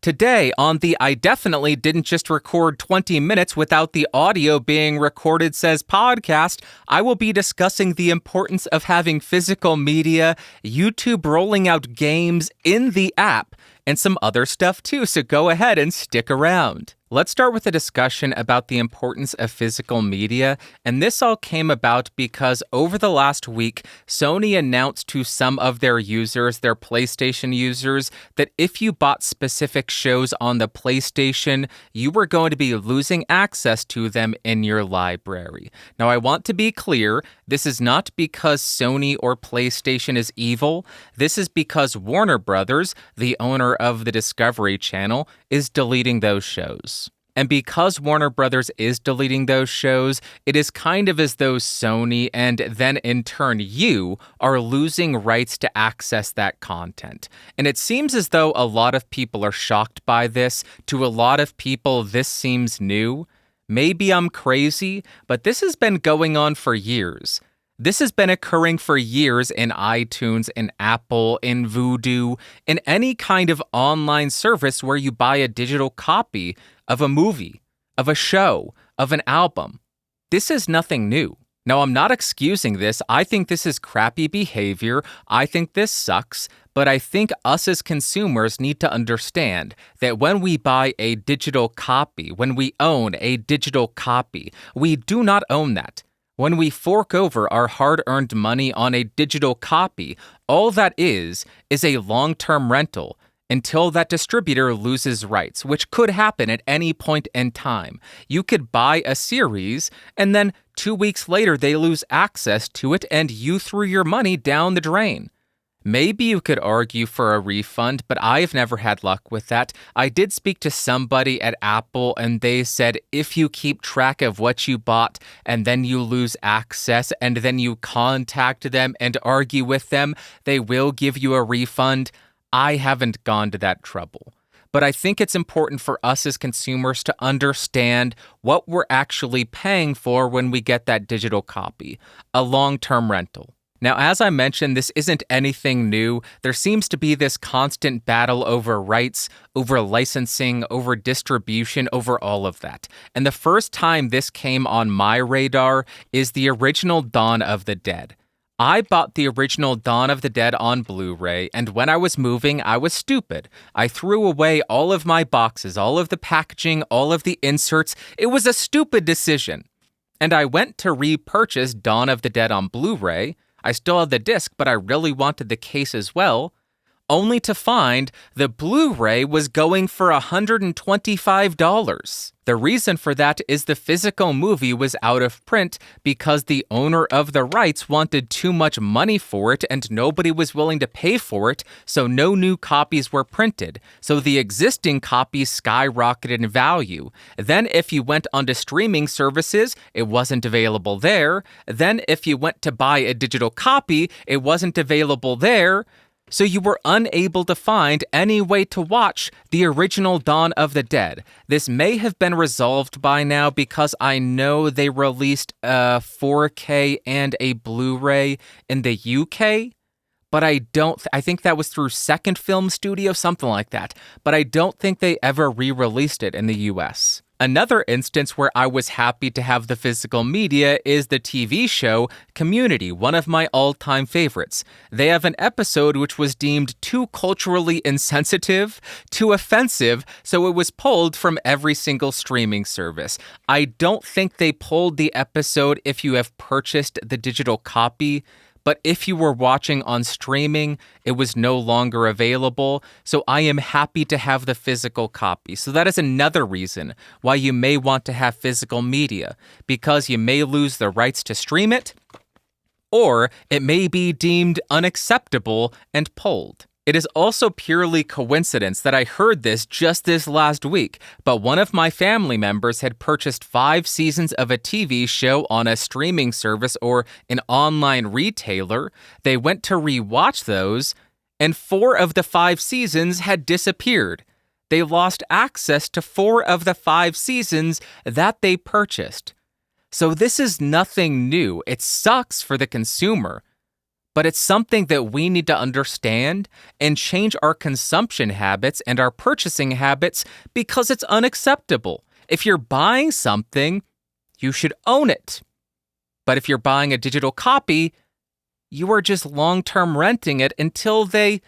Today, on the I Definitely Didn't Just Record 20 Minutes Without the Audio Being Recorded Says podcast, I will be discussing the importance of having physical media, YouTube rolling out games in the app, and some other stuff too, so go ahead and stick around. Let's start with a discussion about the importance of physical media, and this all came about because over the last week, Sony announced to some of their users, their PlayStation users, that if you bought specific shows on the PlayStation, you were going to be losing access to them in your library. Now, I want to be clear, this is not because Sony or PlayStation is evil. This is because Warner Brothers, the owner of the Discovery Channel, is deleting those shows. And because Warner Brothers is deleting those shows, it is kind of as though Sony and then in turn you are losing rights to access that content. And it seems as though a lot of people are shocked by this. To a lot of people, this seems new. Maybe I'm crazy, but this has been going on for years. This has been occurring for years in iTunes, in Apple, in Vudu, in any kind of online service where you buy a digital copy of a movie, of a show, of an album. This is nothing new. Now, I'm not excusing this. I think this is crappy behavior. I think this sucks. But I think us as consumers need to understand that when we buy a digital copy, when we own a digital copy, we do not own that. When we fork over our hard-earned money on a digital copy, all that is a long-term rental until that distributor loses rights, which could happen at any point in time. You could buy a series, and then 2 weeks later they lose access to it, and you threw your money down the drain. Maybe you could argue for a refund, but I've never had luck with that. I did speak to somebody at Apple, and they said if you keep track of what you bought and then you lose access and then you contact them and argue with them, they will give you a refund. I haven't gone to that trouble. But I think it's important for us as consumers to understand what we're actually paying for when we get that digital copy, a long-term rental. Now, as I mentioned, this isn't anything new. There seems to be this constant battle over rights, over licensing, over distribution, over all of that. And the first time this came on my radar is the original Dawn of the Dead. I bought the original Dawn of the Dead on Blu-ray, and when I was moving, I was stupid. I threw away all of my boxes, all of the packaging, all of the inserts. It was a stupid decision. And I went to repurchase Dawn of the Dead on Blu-ray. I still had the disc, but I really wanted the case as well, only to find the Blu-ray was going for $125. The reason for that is the physical movie was out of print because the owner of the rights wanted too much money for it and nobody was willing to pay for it, so no new copies were printed. So the existing copies skyrocketed in value. Then if you went onto streaming services, it wasn't available there. Then if you went to buy a digital copy, it wasn't available there. So you were unable to find any way to watch the original Dawn of the Dead. This may have been resolved by now because I know they released a 4K and a Blu-ray in the UK, but I think that was through Second Film Studio, something like that, but I don't think they ever re-released it in the US. Another instance where I was happy to have the physical media is the TV show Community, one of my all-time favorites. They have an episode which was deemed too culturally insensitive, too offensive, so it was pulled from every single streaming service. I don't think they pulled the episode if you have purchased the digital copy, but if you were watching on streaming, it was no longer available, so I am happy to have the physical copy. So that is another reason why you may want to have physical media, because you may lose the rights to stream it, or it may be deemed unacceptable and pulled. It is also purely coincidence that I heard this just this last week, but one of my family members had purchased 5 seasons of a TV show on a streaming service or an online retailer. They went to rewatch those, and 4 of the 5 seasons had disappeared. They lost access to 4 of the 5 seasons that they purchased. So this is nothing new. It sucks for the consumer. But it's something that we need to understand and change our consumption habits and our purchasing habits because it's unacceptable. If you're buying something, you should own it. But if you're buying a digital copy, you are just long-term renting it until they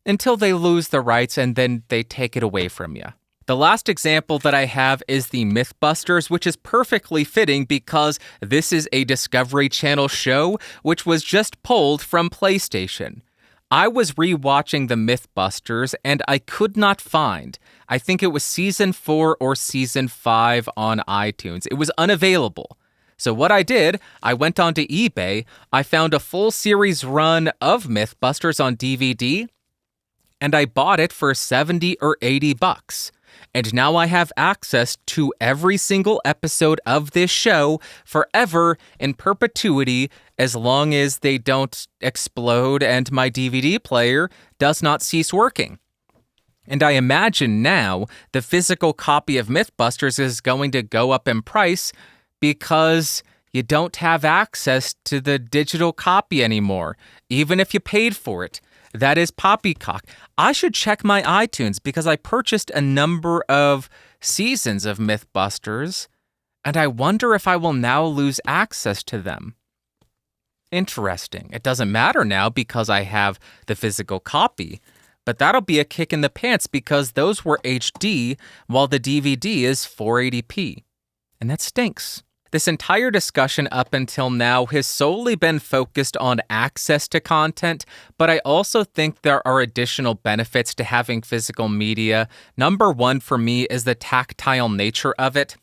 lose the rights and then they take it away from you. The last example that I have is the Mythbusters, which is perfectly fitting because this is a Discovery Channel show which was just pulled from PlayStation. I was rewatching the Mythbusters and I could not find, I think it was season 4 or season 5 on iTunes. It was unavailable. So what I did, I went onto eBay, I found a full series run of Mythbusters on DVD, and I bought it for $70 or $80. And now I have access to every single episode of this show forever in perpetuity as long as they don't explode and my DVD player does not cease working. And I imagine now the physical copy of Mythbusters is going to go up in price because you don't have access to the digital copy anymore, even if you paid for it. That is poppycock. I should check my iTunes because I purchased a number of seasons of Mythbusters, and I wonder if I will now lose access to them. Interesting. It doesn't matter now because I have the physical copy, but that'll be a kick in the pants because those were HD while the DVD is 480p, and that stinks. This entire discussion up until now has solely been focused on access to content, but I also think there are additional benefits to having physical media. Number one for me is the tactile nature of it.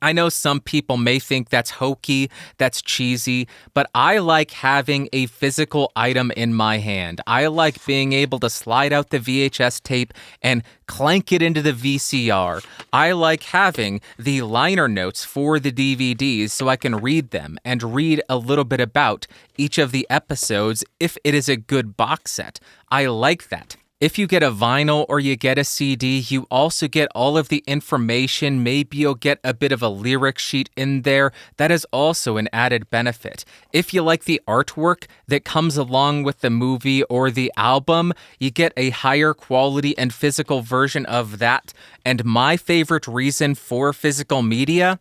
I know some people may think that's hokey, that's cheesy, but I like having a physical item in my hand. I like being able to slide out the VHS tape and clank it into the VCR. I like having the liner notes for the DVDs so I can read them and read a little bit about each of the episodes if it is a good box set. I like that. If you get a vinyl or you get a CD, you also get all of the information. Maybe you'll get a bit of a lyric sheet in there. That is also an added benefit. If you like the artwork that comes along with the movie or the album, you get a higher quality and physical version of that. And my favorite reason for physical media,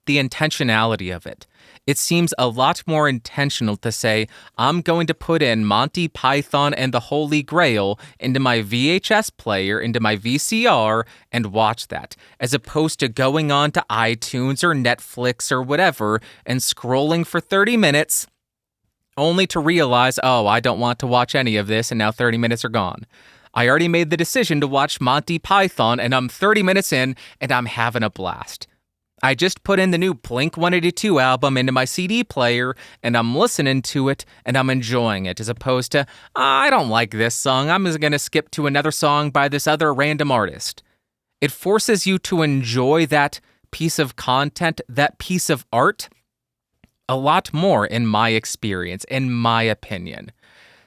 the intentionality of it. It seems a lot more intentional to say, I'm going to put in Monty Python and the Holy Grail into my VHS player, into my VCR, and watch that, as opposed to going on to iTunes or Netflix or whatever and scrolling for 30 minutes only to realize, oh, I don't want to watch any of this, and now 30 minutes are gone. I already made the decision to watch Monty Python, and I'm 30 minutes in, and I'm having a blast. I just put in the new Blink-182 album into my CD player, and I'm listening to it, and I'm enjoying it, as opposed to, I don't like this song, I'm just going to skip to another song by this other random artist. It forces you to enjoy that piece of content, that piece of art, a lot more in my experience, in my opinion.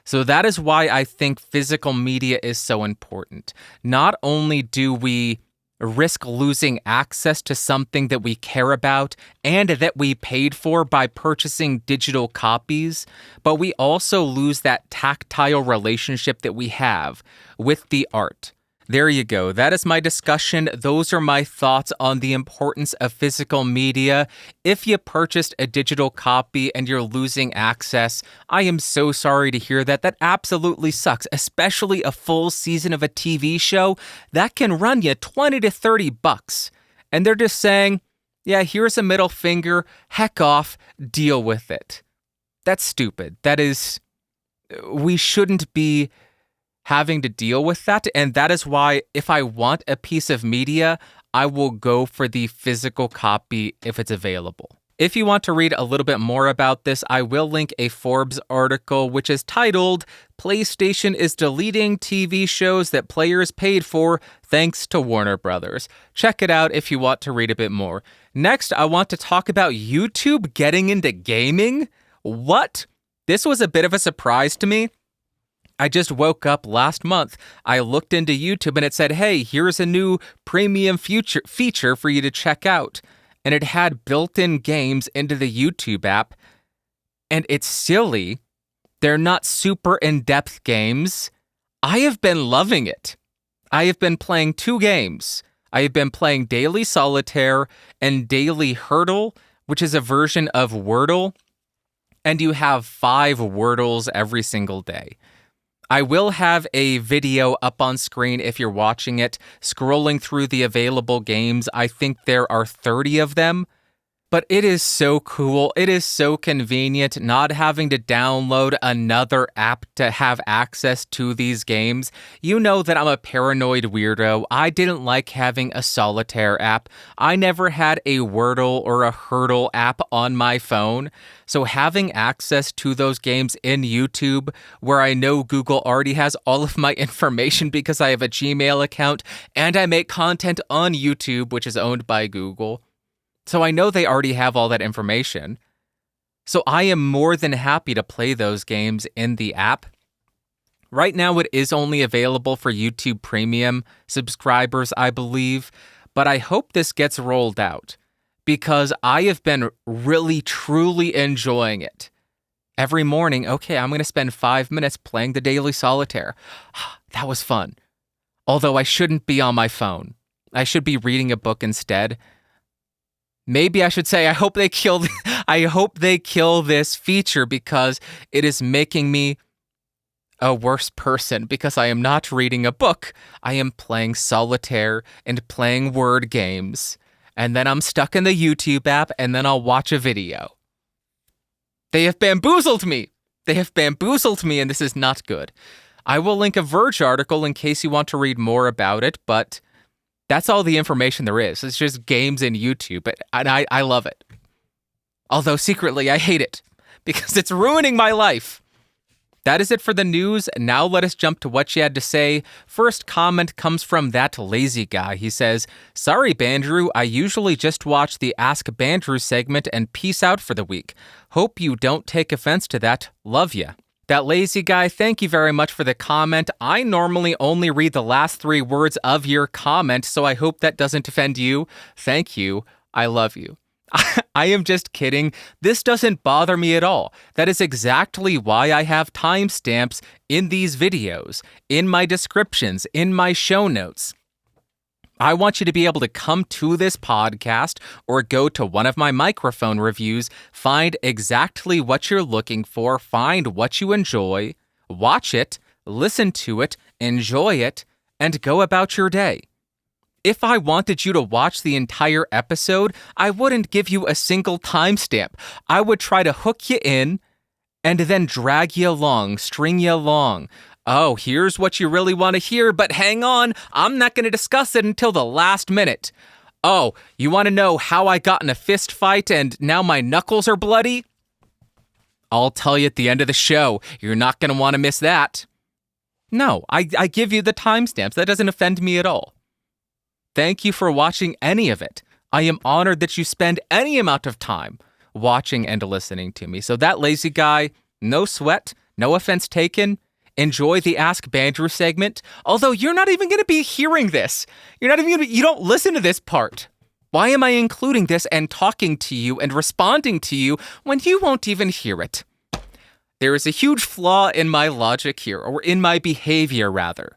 So that is why I think physical media is so important. Not only do we risk losing access to something that we care about and that we paid for by purchasing digital copies, but we also lose that tactile relationship that we have with the art. There you go. That is my discussion. Those are my thoughts on the importance of physical media. If you purchased a digital copy and you're losing access, I am so sorry to hear that. That absolutely sucks, especially a full season of a TV show. That can run you $20 to $30. And they're just saying, yeah, here's a middle finger, heck off, deal with it. That's stupid. That is, we shouldn't be having to deal with that, and that is why if I want a piece of media, I will go for the physical copy if it's available. If you want to read a little bit more about this, I will link a Forbes article which is titled, PlayStation is deleting TV shows that players paid for thanks to Warner Brothers. Check it out if you want to read a bit more. Next, I want to talk about YouTube getting into gaming. What? This was a bit of a surprise to me. I just woke up last month. I looked into YouTube and it said, hey, here's a new premium feature for you to check out. And it had built-in games into the YouTube app. And it's silly They're not super in-depth games. I have been loving it. I have been playing 2 games. I have been playing Daily Solitaire and Daily Hurdle, which is a version of Wordle, and you have 5 Wordles every single day. I will have a video up on screen if you're watching it, scrolling through the available games. I think there are 30 of them. But it is so cool. It is so convenient not having to download another app to have access to these games. You know that I'm a paranoid weirdo. I didn't like having a solitaire app. I never had a Wordle or a Hurdle app on my phone. So having access to those games in YouTube, where I know Google already has all of my information because I have a Gmail account and I make content on YouTube, which is owned by Google. So I know they already have all that information. So I am more than happy to play those games in the app. Right now it is only available for YouTube Premium subscribers, I believe, but I hope this gets rolled out because I have been really, truly enjoying it. Every morning, okay, I'm going to spend 5 minutes playing the Daily Solitaire. That was fun. Although I shouldn't be on my phone. I should be reading a book instead. Maybe I should say I hope they kill this feature because it is making me a worse person because I am not reading a book. I am playing solitaire and playing word games. And then I'm stuck in the YouTube app and then I'll watch a video. They have bamboozled me. And this is not good. I will link a Verge article in case you want to read more about it, but that's all the information there is. It's just games in YouTube, and I love it. Although secretly, I hate it, because it's ruining my life. That is it for the news. Now let us jump to what she had to say. First comment comes from That Lazy Guy. He says, "Sorry, Bandrew, I usually just watch the Ask Bandrew segment and peace out for the week. Hope you don't take offense to that. Love ya." That Lazy Guy, thank you very much for the comment. I normally only read the last 3 words of your comment, so I hope that doesn't offend you. Thank you. I love you. I am just kidding. This doesn't bother me at all. That is exactly why I have timestamps in these videos, in my descriptions, in my show notes. I want you to be able to come to this podcast or go to one of my microphone reviews, find exactly what you're looking for, find what you enjoy, watch it, listen to it, enjoy it, and go about your day. If I wanted you to watch the entire episode, I wouldn't give you a single timestamp. I would try to hook you in and then drag you along, string you along. Oh, here's what you really want to hear, but hang on, I'm not going to discuss it until the last minute. Oh, you want to know how I got in a fist fight and now my knuckles are bloody? I'll tell you at the end of the show. You're not going to want to miss that. No, I give you the timestamps. That doesn't offend me at all. Thank you for watching any of it. I am honored that you spend any amount of time watching and listening to me. So That Lazy Guy, no sweat, no offense taken. Enjoy the Ask Bandrew segment, although you're not even going to be hearing this. You don't listen to this part. Why am I including this and talking to you and responding to you when you won't even hear it? There is a huge flaw in my logic here, or in my behavior, rather.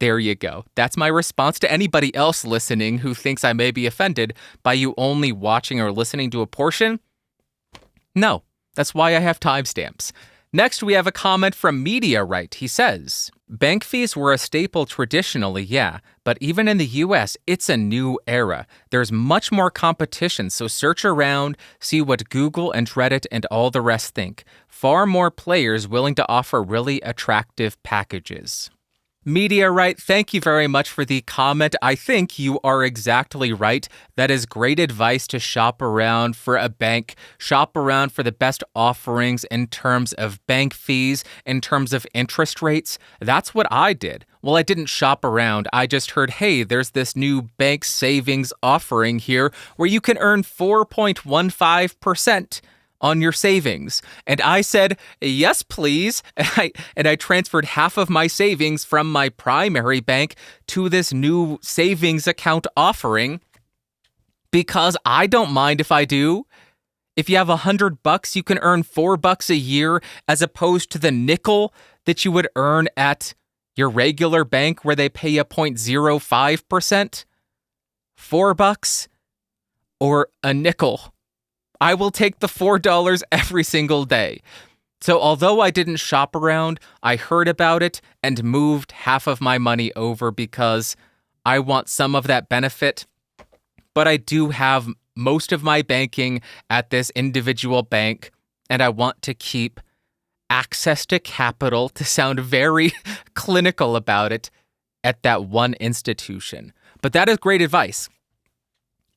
There you go. That's my response to anybody else listening who thinks I may be offended by you only watching or listening to a portion. No, that's why I have timestamps. Next, we have a comment from Mediarite. He says, "Bank fees were a staple traditionally, yeah, but even in the US, it's a new era. There's much more competition, so search around, see what Google and Reddit and all the rest think. Far more players willing to offer really attractive packages." Mediarite, thank you very much for the comment. I think you are exactly right. That is great advice to shop around for a bank, shop around for the best offerings in terms of bank fees, in terms of interest rates. That's what I did. Well, I didn't shop around. I just heard, hey, there's this new bank savings offering here where you can earn 4.15% on your savings. And I said, yes, please. And I transferred half of my savings from my primary bank to this new savings account offering because I don't mind if I do. If you have $100, you can earn $4 a year as opposed to the nickel that you would earn at your regular bank where they pay you 0.05%. $4 or a nickel. I will take the $4 every single day. So although I didn't shop around, I heard about it and moved half of my money over because I want some of that benefit. But I do have most of my banking at this individual bank, and I want to keep access to capital, to sound very clinical about it, at that one institution. But that is great advice.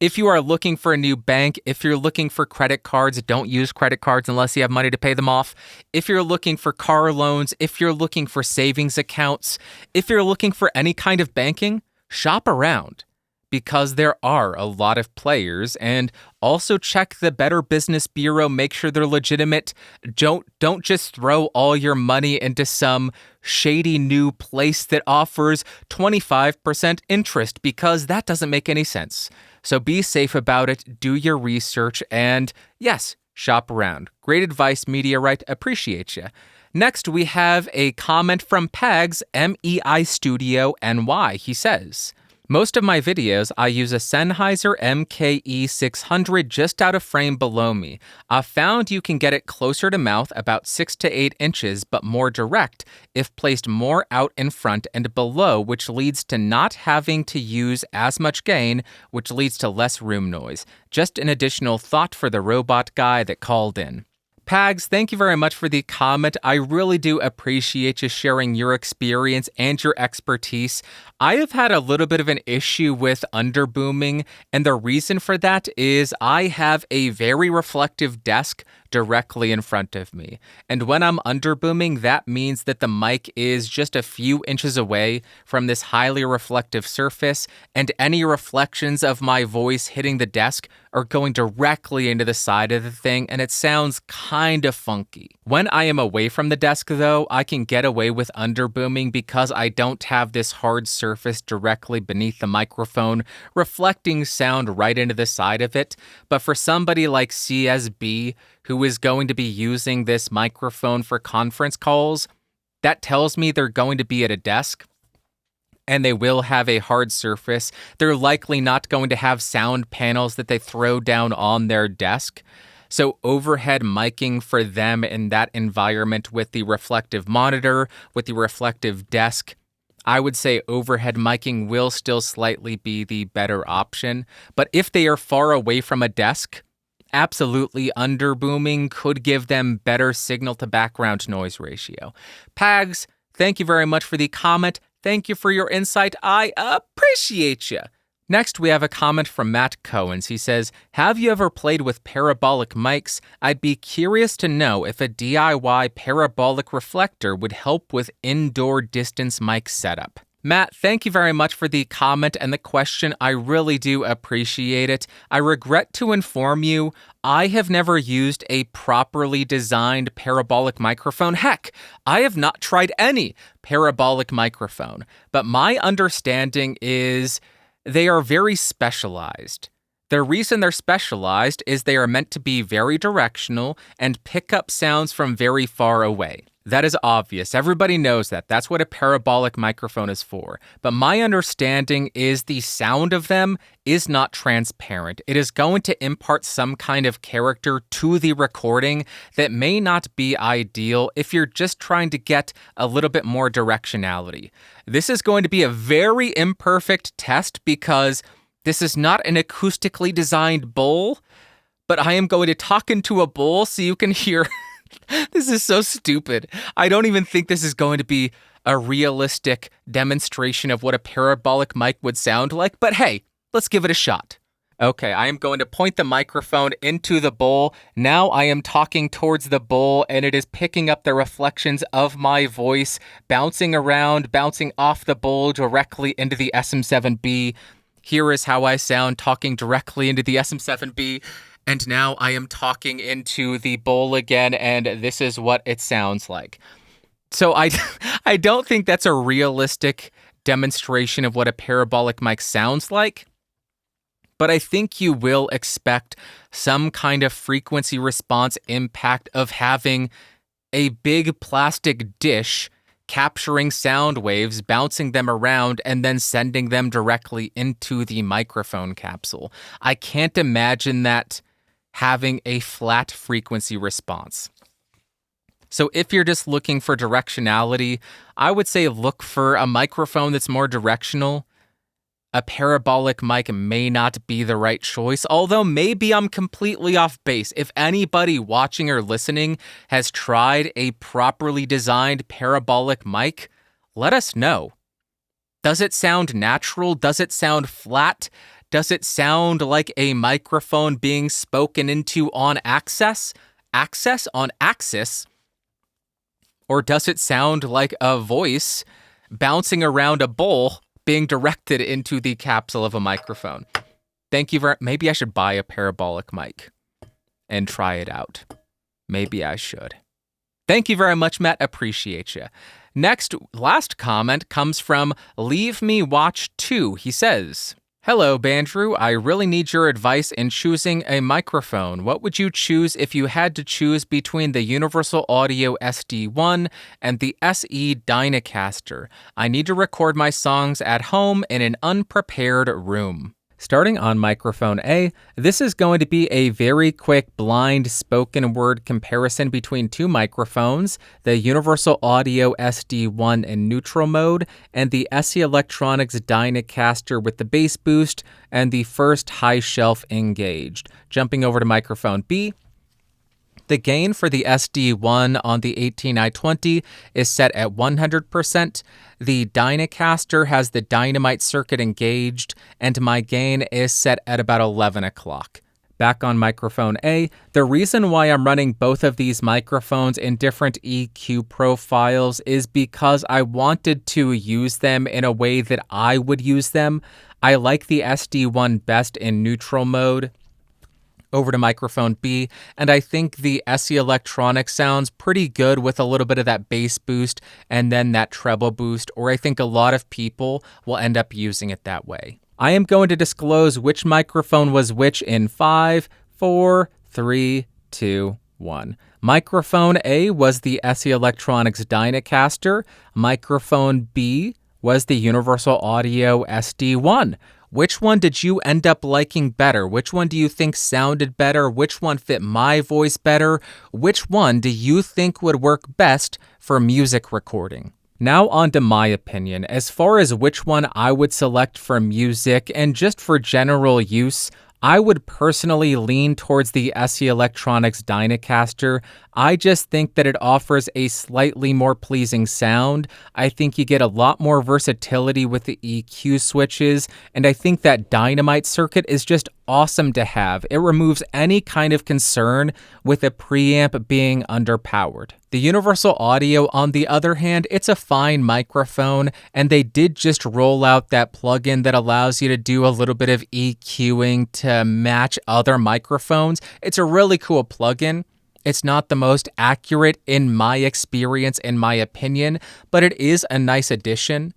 If you are looking for a new bank, if you're looking for credit cards, don't use credit cards unless you have money to pay them off. If you're looking for car loans, if you're looking for savings accounts, if you're looking for any kind of banking, shop around because there are a lot of players, and also check the Better Business Bureau, make sure they're legitimate. Don't just throw all your money into some shady new place that offers 25% interest because that doesn't make any sense. So be safe about it, do your research, and yes, shop around. Great advice, Meteorite. Appreciate you. Next, we have a comment from Pegs, MEI Studio NY. He says, most of my videos, I use a Sennheiser MKE 600 just out of frame below me. I've found you can get it closer to mouth, about 6 to 8 inches, but more direct if placed more out in front and below, which leads to not having to use as much gain, which leads to less room noise. Just an additional thought for the robot guy that called in. Pags, thank you very much for the comment. I really do appreciate you sharing your experience and your expertise. I have had a little bit of an issue with underbooming, and the reason for that is I have a very reflective desk directly in front of me. And when I'm underbooming, that means that the mic is just a few inches away from this highly reflective surface, and any reflections of my voice hitting the desk are going directly into the side of the thing, and it sounds kind of funky. When I am away from the desk, though, I can get away with underbooming because I don't have this hard surface directly beneath the microphone, reflecting sound right into the side of it. But for somebody like CSB, who is going to be using this microphone for conference calls, that tells me they're going to be at a desk, and they will have a hard surface. They're likely not going to have sound panels that they throw down on their desk. So overhead miking for them in that environment with the reflective monitor, with the reflective desk, I would say overhead miking will still slightly be the better option. But if they are far away from a desk, absolutely underbooming could give them better signal to background noise ratio. Pags, thank you very much for the comment. Thank you for your insight. I appreciate you. Next, we have a comment from Matt Cohens. He says, have you ever played with parabolic mics? I'd be curious to know if a DIY parabolic reflector would help with indoor distance mic setup. Matt, thank you very much for the comment and the question. I really do appreciate it. I regret to inform you, I have never used a properly designed parabolic microphone. Heck, I have not tried any parabolic microphone. But my understanding is they are very specialized. The reason they're specialized is they are meant to be very directional and pick up sounds from very far away. That is obvious. Everybody knows that. That's what a parabolic microphone is for. But my understanding is the sound of them is not transparent. It is going to impart some kind of character to the recording that may not be ideal if you're just trying to get a little bit more directionality. This is going to be a very imperfect test because this is not an acoustically designed bowl, but I am going to talk into a bowl so you can hear... This is so stupid. I don't even think this is going to be a realistic demonstration of what a parabolic mic would sound like, but hey, let's give it a shot. Okay, I am going to point the microphone into the bowl. Now I am talking towards the bowl, and it is picking up the reflections of my voice, bouncing around, bouncing off the bowl directly into the SM7B. Here is how I sound talking directly into the SM7B. And now I am talking into the bowl again, and this is what it sounds like. So I don't think that's a realistic demonstration of what a parabolic mic sounds like. but I think you will expect some kind of frequency response impact of having a big plastic dish capturing sound waves, bouncing them around, and then sending them directly into the microphone capsule. I can't imagine that having a flat frequency response. So if you're just looking for directionality, I would say look for a microphone that's more directional. A parabolic mic may not be the right choice, although maybe I'm completely off base. If anybody watching or listening has tried a properly designed parabolic mic, let us know. Does it sound natural? Does it sound flat? Does it sound like a microphone being spoken into on axis? On axis? Or does it sound like a voice bouncing around a bowl being directed into the capsule of a microphone? Thank you very. Maybe I should buy a parabolic mic and try it out. Maybe I should. Thank you very much, Matt. Appreciate you. Next, last comment comes from Leave Me Watch 2. He says, "Hello, Bandrew. I really need your advice in choosing a microphone. What would you choose if you had to choose between the Universal Audio SD1 and the SE Dynacaster? I need to record my songs at home in an unprepared room." Starting on microphone A, this is going to be a very quick blind spoken word comparison between two microphones, the Universal Audio SD1 in neutral mode, and the SE Electronics Dynacaster with the bass boost and the first high shelf engaged. Jumping over to microphone B, the gain for the SD1 on the 18i20 is set at 100%. The Dynacaster has the dynamite circuit engaged, and my gain is set at about 11 o'clock. Back on microphone A, the reason why I'm running both of these microphones in different EQ profiles is because I wanted to use them in a way that I would use them. I like the SD1 best in neutral mode. Over to microphone B, and I think the SE Electronics sounds pretty good with a little bit of that bass boost and then that treble boost, or I think a lot of people will end up using it that way. I am going to disclose which microphone was which in 5, 4, 3, 2, 1. Microphone A was the SE Electronics Dynacaster. Microphone B was the Universal Audio SD1. Which one did you end up liking better? Which one do you think sounded better? Which one fit my voice better? Which one do you think would work best for music recording? Now on to my opinion. As far as which one I would select for music and just for general use, I would personally lean towards the SE Electronics Dynacaster. I just think that it offers a slightly more pleasing sound. I think you get a lot more versatility with the EQ switches, and I think that dynamite circuit is just awesome to have. It removes any kind of concern with a preamp being underpowered. The Universal Audio, on the other hand, it's a fine microphone, and they did just roll out that plugin that allows you to do a little bit of EQing to match other microphones. It's a really cool plugin. It's not the most accurate in my experience, in my opinion, but it is a nice addition.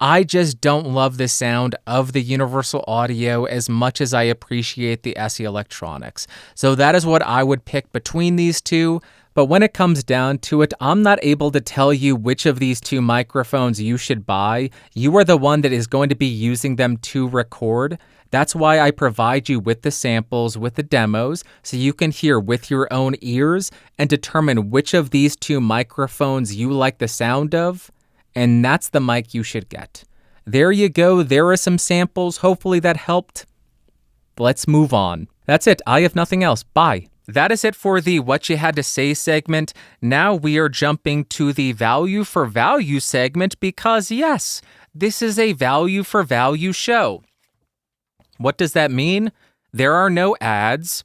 I just don't love the sound of the Universal Audio as much as I appreciate the SE Electronics. So that is what I would pick between these two. But when it comes down to it, I'm not able to tell you which of these two microphones you should buy. You are the one that is going to be using them to record. That's why I provide you with the samples, with the demos, so you can hear with your own ears and determine which of these two microphones you like the sound of, and that's the mic you should get. There you go. There are some samples. Hopefully that helped. Let's move on. That's it. I have nothing else. Bye. That is it for the What You Had to Say segment. Now we are jumping to the Value for Value segment because, yes, this is a value for value show. What does that mean? There are no ads.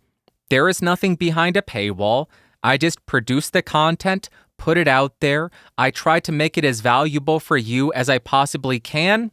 There is nothing behind a paywall. I just produce the content, put it out there. I try to make it as valuable for you as I possibly can.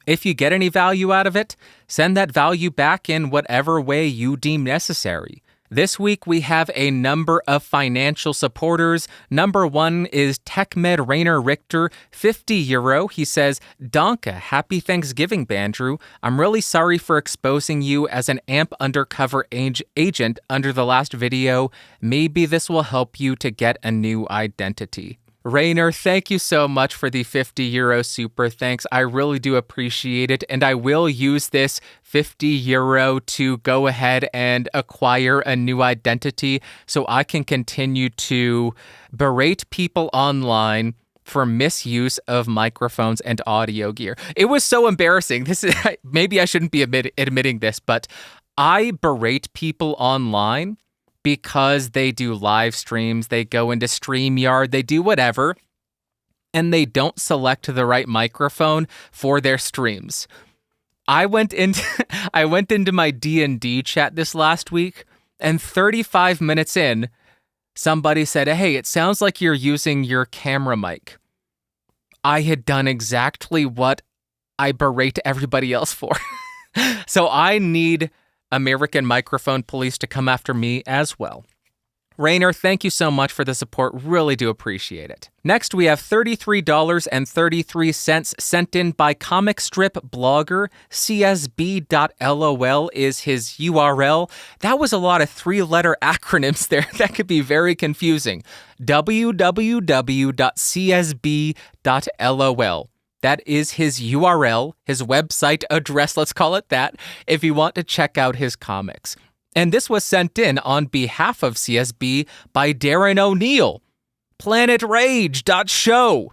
If you get any value out of it, send that value back in whatever way you deem necessary. This week, we have a number of financial supporters. Number one is TechMed Rainer Richter, €50. He says, Donka, happy Thanksgiving, Bandrew. I'm really sorry for exposing you as an AMP undercover agent under the last video. Maybe this will help you to get a new identity. Rainer, thank you so much for the €50 super thanks. I really do appreciate it, and I will use this €50 to go ahead and acquire a new identity so I can continue to berate people online for misuse of microphones and audio gear. It was so embarrassing. Maybe I shouldn't be admitting this, but I berate people online because they do live streams, they go into StreamYard, they do whatever, and they don't select the right microphone for their streams. I went into my D&D chat this last week, and 35 minutes in, somebody said, hey, it sounds like you're using your camera mic. I had done exactly what I berate everybody else for. So I need American Microphone Police to come after me as well. Rainer, thank you so much for the support. Really do appreciate it. Next, we have $33.33 sent in by comic strip blogger. CSB.lol is his URL. That was a lot of three-letter acronyms there. That could be very confusing. www.csb.lol. That is his URL, his website address, let's call it that, if you want to check out his comics. And this was sent in on behalf of CSB by Darren O'Neill. PlanetRage.show.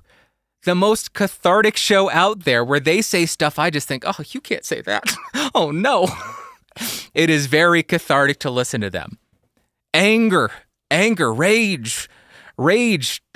The most cathartic show out there where they say stuff I just think, oh, you can't say that. Oh, no. It is very cathartic to listen to them. Anger, rage.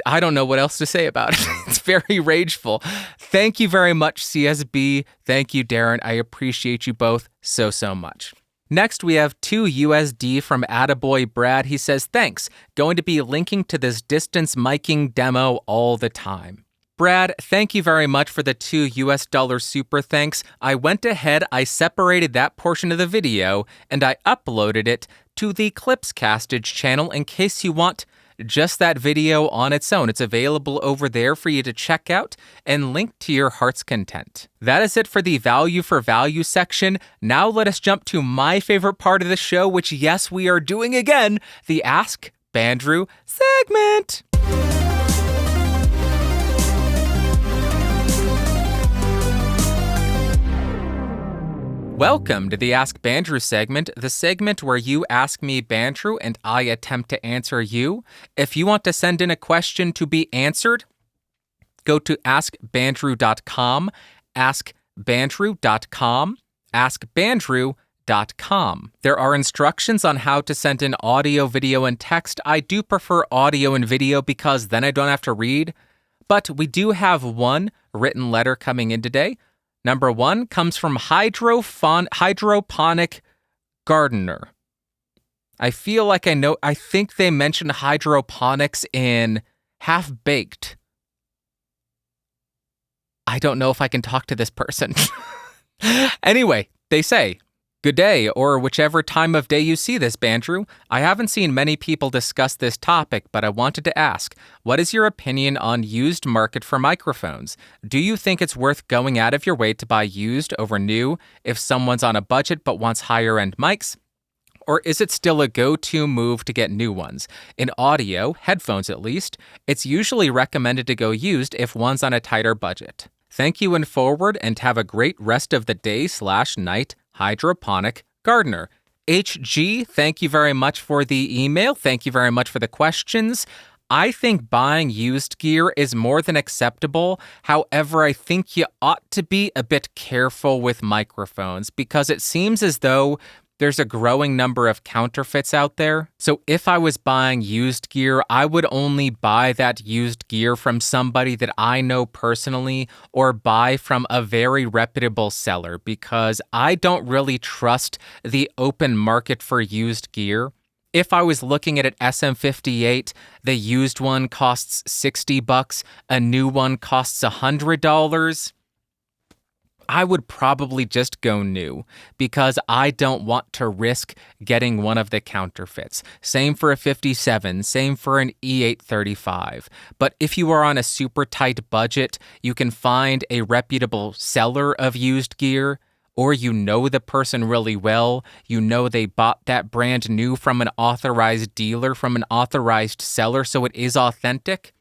I don't know what else to say about it. It's very rageful. Thank you very much, CSB. Thank you, Darren. I appreciate you both so much. Next, we have $2 from Attaboy Brad. He says, thanks. Going to be linking to this distance miking demo all the time. Brad, thank you very much for the $2 super thanks. I went ahead, I separated that portion of the video, and I uploaded it to the Clips Castage channel in case you want just that video on its own. It's available over there for you to check out and link to your heart's content. That is it for the value for value section. Now let us jump to my favorite part of the show, which, yes, we are doing again, the Ask Bandrew segment. Welcome to the Ask Bandrew segment, the segment where you ask me Bandrew and I attempt to answer you. If you want to send in a question to be answered, go to askbandrew.com, askbandrew.com, askbandrew.com. There are instructions on how to send in audio, video, and text. I do prefer audio and video because then I don't have to read. But we do have one written letter coming in today. Number one comes from Hydroponic Gardener. I feel like I think they mentioned hydroponics in Half Baked. I don't know if I can talk to this person. Anyway, they say, good day, or whichever time of day you see this, Bandrew. I haven't seen many people discuss this topic, but I wanted to ask, what is your opinion on used market for microphones? Do you think it's worth going out of your way to buy used over new if someone's on a budget but wants higher-end mics? Or is it still a go-to move to get new ones? In audio, headphones at least, it's usually recommended to go used if one's on a tighter budget. Thank you and forward, and have a great rest of the day/night, Hydroponic Gardener. HG, thank you very much for the email. Thank you very much for the questions. I think buying used gear is more than acceptable. However, I think you ought to be a bit careful with microphones because it seems as though there's a growing number of counterfeits out there. So if I was buying used gear, I would only buy that used gear from somebody that I know personally or buy from a very reputable seller because I don't really trust the open market for used gear. If I was looking at an SM58, the used one costs $60, a new one costs $100. I would probably just go new because I don't want to risk getting one of the counterfeits. Same for a 57, same for an E835. But if you are on a super tight budget, you can find a reputable seller of used gear, or you know the person really well, you know they bought that brand new from an authorized dealer, from an authorized seller, so it is authentic,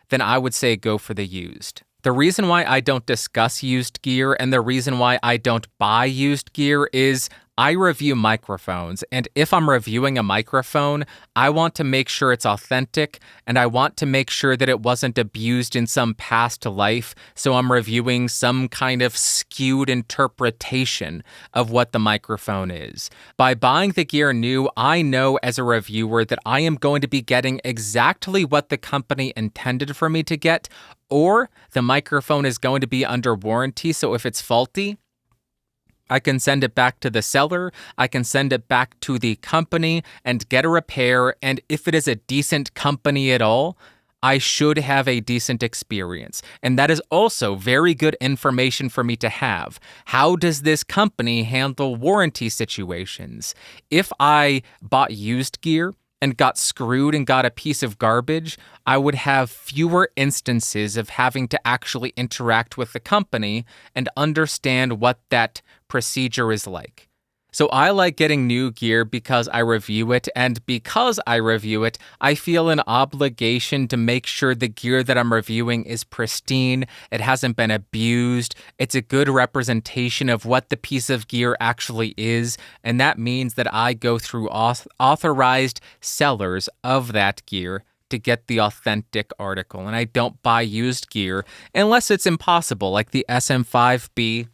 then I would say go for the used. The reason why I don't discuss used gear and the reason why I don't buy used gear is I review microphones, and if I'm reviewing a microphone, I want to make sure it's authentic, and I want to make sure that it wasn't abused in some past life, so I'm reviewing some kind of skewed interpretation of what the microphone is. By buying the gear new, I know as a reviewer that I am going to be getting exactly what the company intended for me to get, or the microphone is going to be under warranty, so if it's faulty, I can send it back to the seller, I can send it back to the company and get a repair, and if it is a decent company at all, I should have a decent experience. And that is also very good information for me to have. How does this company handle warranty situations? If I bought used gear and got screwed and got a piece of garbage, I would have fewer instances of having to actually interact with the company and understand what that procedure is like. So I like getting new gear because I review it, and because I review it, I feel an obligation to make sure the gear that I'm reviewing is pristine, it hasn't been abused, it's a good representation of what the piece of gear actually is, and that means that I go through authorized sellers of that gear to get the authentic article, and I don't buy used gear unless it's impossible, like the SM5B,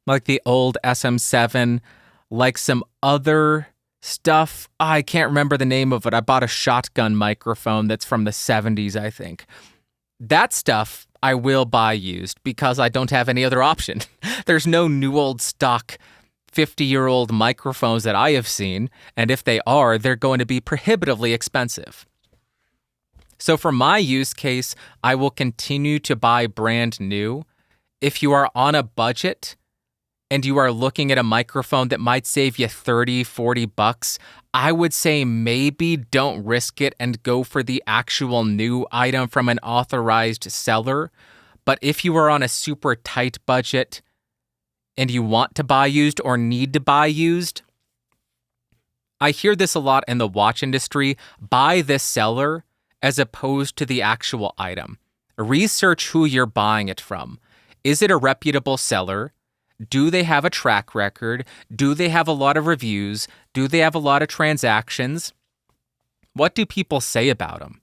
like the old SM7, like some other stuff. I can't remember the name of it. I bought a shotgun microphone that's from the 70s, I think. That stuff I will buy used because I don't have any other option. There's no new old stock 50-year-old microphones that I have seen, and if they are, they're going to be prohibitively expensive. So for my use case, I will continue to buy brand new. If you are on a budget and you are looking at a microphone that might save you $30, $40, I would say maybe don't risk it and go for the actual new item from an authorized seller. But if you are on a super tight budget and you want to buy used or need to buy used, I hear this a lot in the watch industry, buy this seller as opposed to the actual item. Research who you're buying it from. Is it a reputable seller? Do they have a track record? Do they have a lot of reviews? Do they have a lot of transactions? What do people say about them?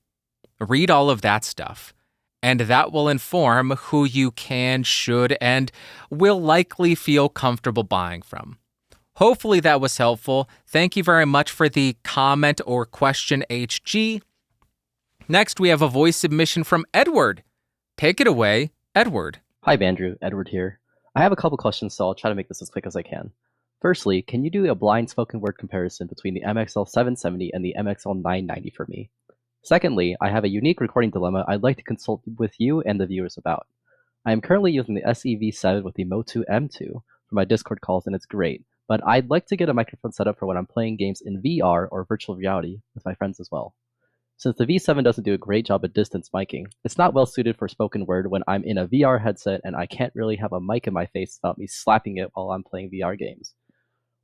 Read all of that stuff. And that will inform who you can, should, and will likely feel comfortable buying from. Hopefully that was helpful. Thank you very much for the comment or question, HG. Next, we have a voice submission from Edward. Take it away, Edward. Hi, Bandrew. Edward here. I have a couple questions, so I'll try to make this as quick as I can. Firstly, can you do a blind spoken word comparison between the MXL 770 and the MXL 990 for me? Secondly, I have a unique recording dilemma I'd like to consult with you and the viewers about. I am currently using the SEV7 with the Motu M2 for my Discord calls, and it's great, but I'd like to get a microphone set up for when I'm playing games in VR or virtual reality with my friends as well. Since the V7 doesn't do a great job at distance miking, it's not well suited for spoken word when I'm in a VR headset and I can't really have a mic in my face without me slapping it while I'm playing VR games.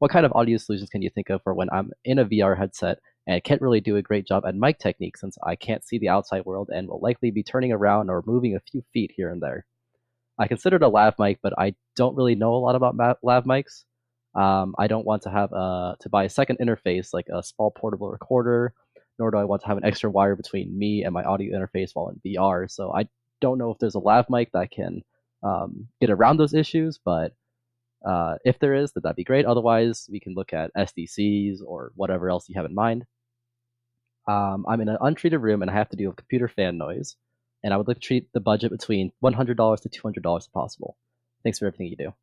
What kind of audio solutions can you think of for when I'm in a VR headset and I can't really do a great job at mic technique since I can't see the outside world and will likely be turning around or moving a few feet here and there? I considered a lav mic, but I don't really know a lot about lav mics. I don't want to have to buy a second interface like a small portable recorder, nor do I want to have an extra wire between me and my audio interface while in VR. So I don't know if there's a lav mic that can get around those issues, but if there is, that'd be great. Otherwise, we can look at SDCs or whatever else you have in mind. I'm in an untreated room and I have to deal with computer fan noise, and I would like to treat the budget between $100 to $200 if possible. Thanks for everything you do.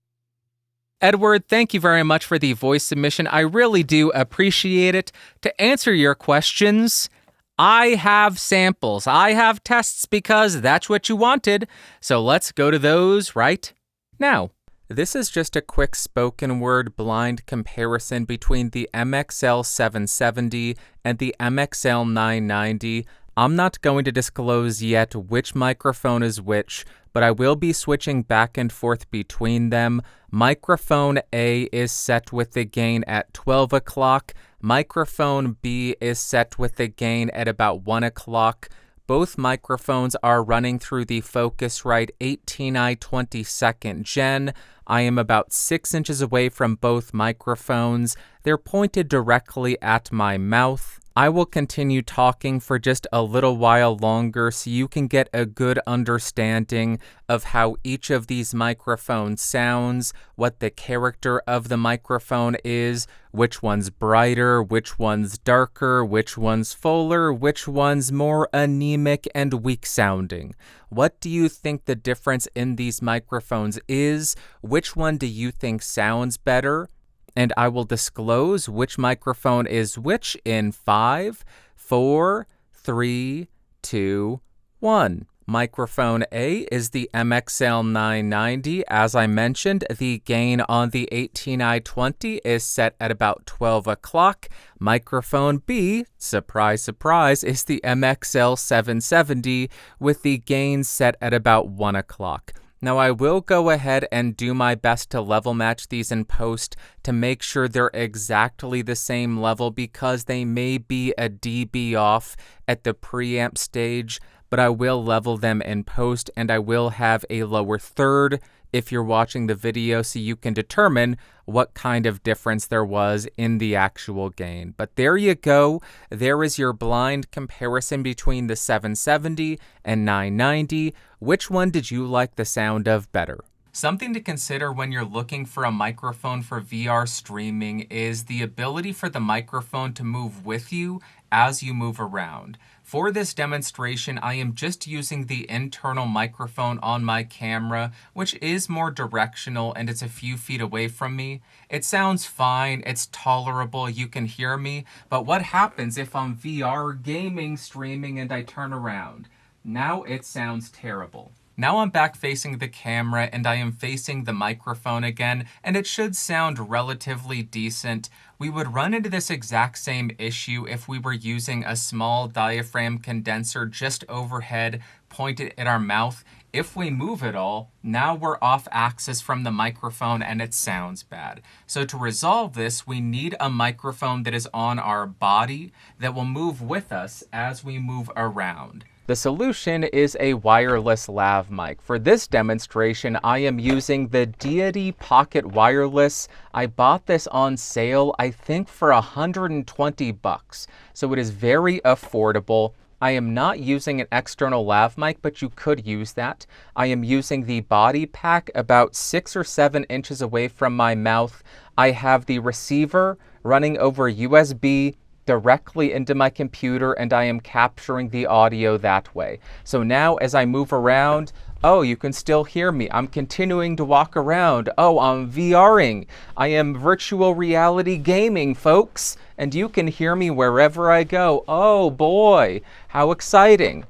Edward, thank you very much for the voice submission. I really do appreciate it. To answer your questions, I have samples. I have tests because that's what you wanted. So let's go to those right now. This is just a quick spoken word blind comparison between the MXL 770 and the MXL 990. I'm not going to disclose yet which microphone is which, but I will be switching back and forth between them. Microphone A is set with the gain at 12 o'clock. Microphone B is set with the gain at about 1 o'clock. Both microphones are running through the Focusrite 18i 22nd Gen. I am about 6 inches away from both microphones. They're pointed directly at my mouth. I will continue talking for just a little while longer so you can get a good understanding of how each of these microphones sounds, what the character of the microphone is, which one's brighter, which one's darker, which one's fuller, which one's more anemic and weak sounding. What do you think the difference in these microphones is? Which one do you think sounds better? And I will disclose which microphone is which in 5, 4, 3, 2, 1. Microphone A is the MXL 990. As I mentioned, the gain on the 18i20 is set at about 12 o'clock. Microphone B, surprise, surprise, is the MXL 770 with the gain set at about 1 o'clock. Now I will go ahead and do my best to level match these in post to make sure they're exactly the same level because they may be a dB off at the preamp stage, but I will level them in post and I will have a lower third if you're watching the video so you can determine what kind of difference there was in the actual gain. But there you go. There is your blind comparison between the 770 and 990. Which one did you like the sound of better? Something to consider when you're looking for a microphone for VR streaming is the ability for the microphone to move with you as you move around. For this demonstration, I am just using the internal microphone on my camera, which is more directional and it's a few feet away from me. It sounds fine, it's tolerable, you can hear me, but what happens if I'm VR gaming, streaming, and I turn around? Now it sounds terrible. Now I'm back facing the camera and I am facing the microphone again, and it should sound relatively decent. We would run into this exact same issue if we were using a small diaphragm condenser just overhead, pointed at our mouth. If we move at all, now we're off axis from the microphone and it sounds bad. So to resolve this, we need a microphone that is on our body that will move with us as we move around. The solution is a wireless lav mic. For this demonstration, I am using the Deity Pocket Wireless. I bought this on sale, I think for $120, so it is very affordable. I am not using an external lav mic, but you could use that. I am using the body pack about 6 or 7 inches away from my mouth. I have the receiver running over USB directly into my computer and I am capturing the audio that way. So now as I move around, oh, you can still hear me. I'm continuing to walk around. Oh, I'm VRing. I am virtual reality gaming, folks. And you can hear me wherever I go. Oh boy, how exciting.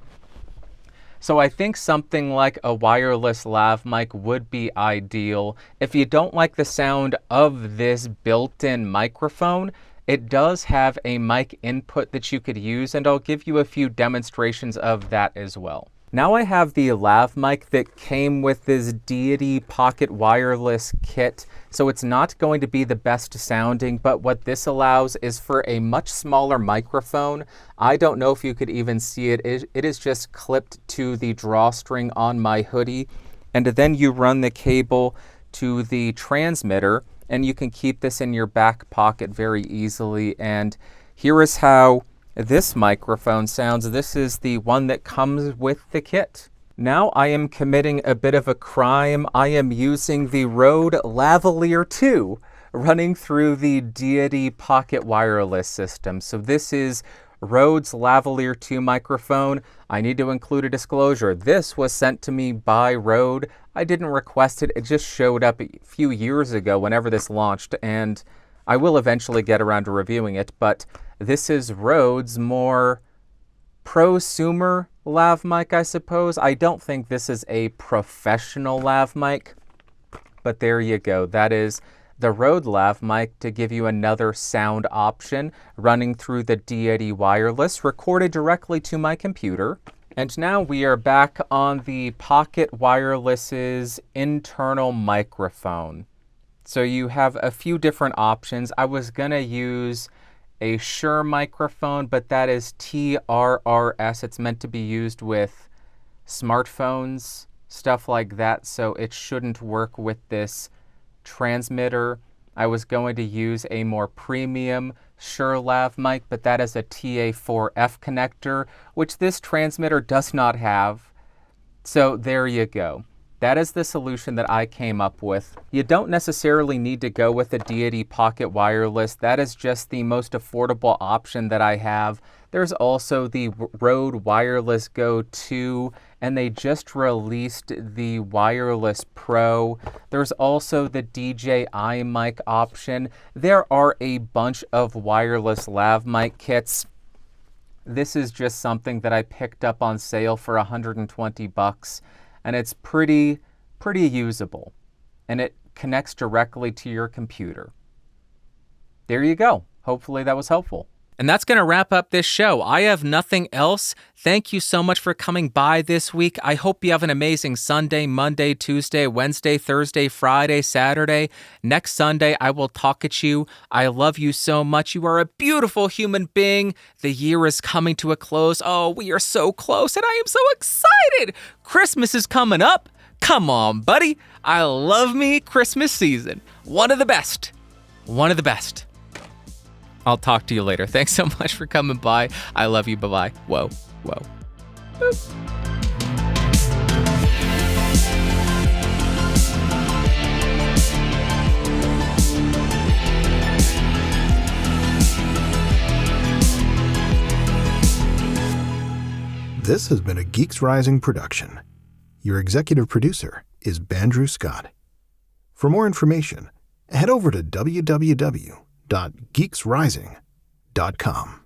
So I think something like a wireless lav mic would be ideal. If you don't like the sound of this built-in microphone, it does have a mic input that you could use, and I'll give you a few demonstrations of that as well. Now I have the lav mic that came with this Deity Pocket Wireless kit, so it's not going to be the best sounding, but what this allows is for a much smaller microphone. I don't know if you could even see it. It is just clipped to the drawstring on my hoodie, and then you run the cable to the transmitter, and you can keep this in your back pocket very easily. And here is how this microphone sounds. This is the one that comes with the kit. Now I am committing a bit of a crime. I am using the Rode Lavalier 2 running through the Deity Pocket Wireless system. So this is Rode's Lavalier 2 microphone. I need to include a disclosure. This was sent to me by Rode. I didn't request it. It just showed up a few years ago whenever this launched, and I will eventually get around to reviewing it, but this is Rode's more prosumer lav mic, I suppose. I don't think this is a professional lav mic. But there you go. That is the Rode Lav mic to give you another sound option running through the D80 wireless, recorded directly to my computer. And now we are back on the Pocket Wireless's internal microphone. So you have a few different options. I was going to use a Shure microphone, but that is TRRS. It's meant to be used with smartphones, stuff like that, so it shouldn't work with this transmitter. I was going to use a more premium Shure Lav mic, but that is a TA4F connector, which this transmitter does not have. So there you go. That is the solution that I came up with. You don't necessarily need to go with the Deity Pocket Wireless. That is just the most affordable option that I have. There's also the Rode Wireless Go 2, and they just released the Wireless Pro. There's also the DJI mic option. There are a bunch of wireless lav mic kits. This is just something that I picked up on sale for $120. And it's pretty usable, and it connects directly to your computer. There you go. Hopefully that was helpful. And that's going to wrap up this show. I have nothing else. Thank you so much for coming by this week. I hope you have an amazing Sunday, Monday, Tuesday, Wednesday, Thursday, Friday, Saturday. Next Sunday, I will talk at you. I love you so much. You are a beautiful human being. The year is coming to a close. Oh, we are so close, and I am so excited. Christmas is coming up. Come on, buddy. I love me Christmas season. One of the best. One of the best. I'll talk to you later. Thanks so much for coming by. I love you. Bye-bye. Whoa. Whoa. Boop. This has been a Geeks Rising production. Your executive producer is Bandrew Scott. For more information, head over to www.geeksrising.com.